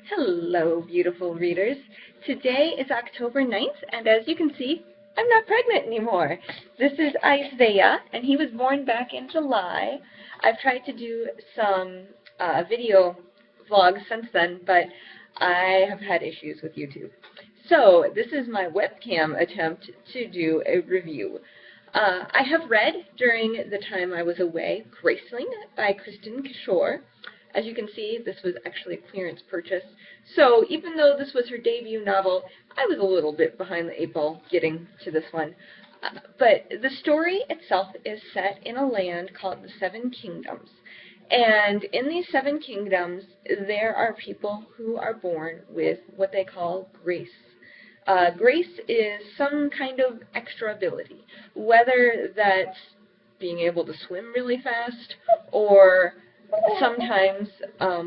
Hello, beautiful readers. Today is October 9th, and as you can see, I'm not pregnant anymore. This is Isaiah, and he was born back in July. I've tried to do some video vlogs since then, but I have had issues with YouTube. So this is my webcam attempt to do a review. I have read during the time I was away Graceling by Kristin Cashore. As you can see, this was actually a clearance purchase. So even though this was her debut novel, I was a little bit behind the eight ball getting to this one. But the story itself is set in a land called the Seven Kingdoms. And in these Seven Kingdoms, there are people who are born with what they call grace. Grace is some kind of extra ability, whether that's being able to swim really fast, or sometimes,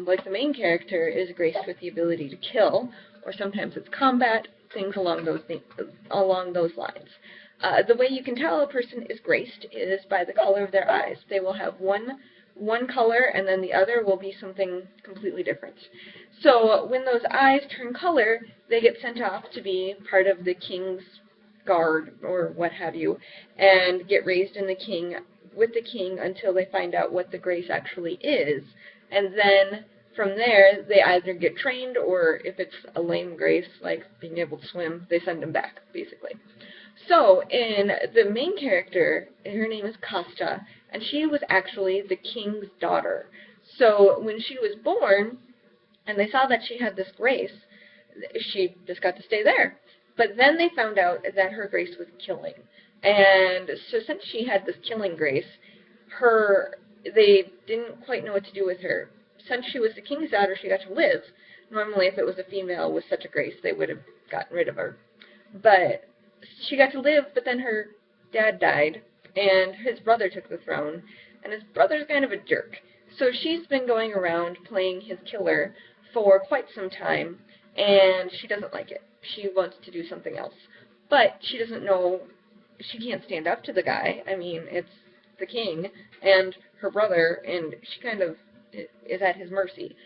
like the main character is graced with the ability to kill, or sometimes it's combat, things along those lines. The way you can tell a person is graced is by the color of their eyes. They will have one color, and then the other will be something completely different. So when those eyes turn color, they get sent off to be part of the king's guard, or what have you, and get raised with the king until they find out what the grace actually is. And then from there, they either get trained, or if it's a lame grace, like being able to swim, they send them back, basically. So in the main character, her name is Costa, and she was actually the king's daughter. So when she was born, and they saw that she had this grace, she just got to stay there. But then they found out that her grace was killing. And so since she had this killing grace, they didn't quite know what to do with her. Since she was the king's daughter, she got to live. Normally, if it was a female with such a grace, they would have gotten rid of her. But she got to live, but then her dad died, and his brother took the throne, and his brother's kind of a jerk. So she's been going around playing his killer for quite some time, and she doesn't like it. She wants to do something else. But she doesn't know, she can't stand up to the guy. I mean, it's the king and her brother, and she kind of is at his mercy.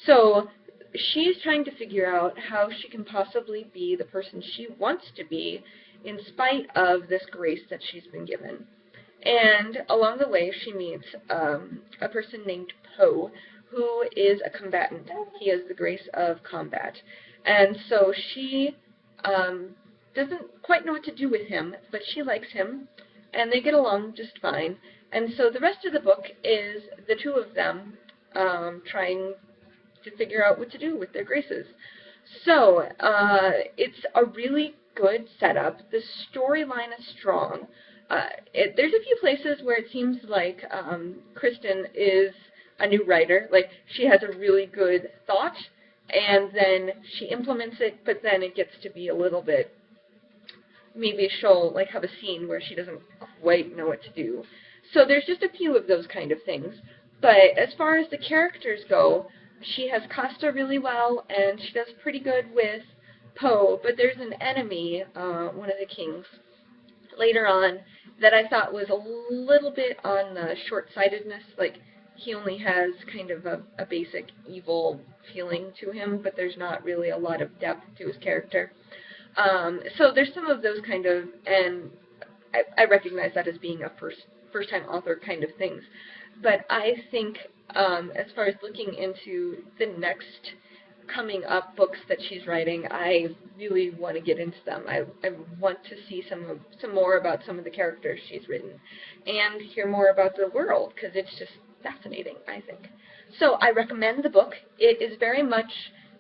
So she's trying to figure out how she can possibly be the person she wants to be in spite of this grace that she's been given. And along the way, she meets a person named Poe, who is a combatant. He has the grace of combat. And so she doesn't quite know what to do with him, but she likes him, and they get along just fine. And so the rest of the book is the two of them trying to figure out what to do with their graces. So it's a really good setup. The storyline is strong. There's a few places where it seems like Kristin is a new writer. Like, she has a really good thought, and then she implements it, but then it gets to be a little bit, maybe she'll like have a scene where she doesn't quite know what to do. So there's just a few of those kind of things. But as far as the characters go, she has Costa really well, and she does pretty good with Poe, but there's an enemy, one of the kings, later on, that I thought was a little bit on the short-sightedness. Like, he only has kind of a basic evil feeling to him, but there's not really a lot of depth to his character. So there's some of those kind of, and I recognize that as being a first-time author kind of things. But I think as far as looking into the next coming up books that she's writing, I really want to get into them. I want to see some more about some of the characters she's written, and hear more about the world, because it's just fascinating, I think. So I recommend the book. It is very much,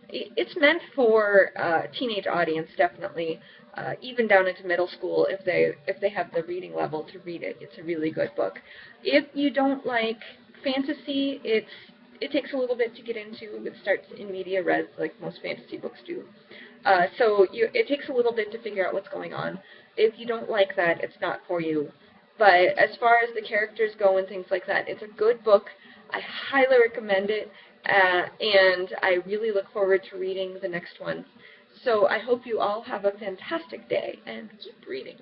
it's meant for a teenage audience, definitely, even down into middle school if they have the reading level to read it. It's a really good book. If you don't like fantasy, it takes a little bit to get into. It starts in media res, like most fantasy books do. So it takes a little bit to figure out what's going on. If you don't like that, it's not for you. But as far as the characters go and things like that, it's a good book. I highly recommend it, and I really look forward to reading the next one. So I hope you all have a fantastic day, and keep reading.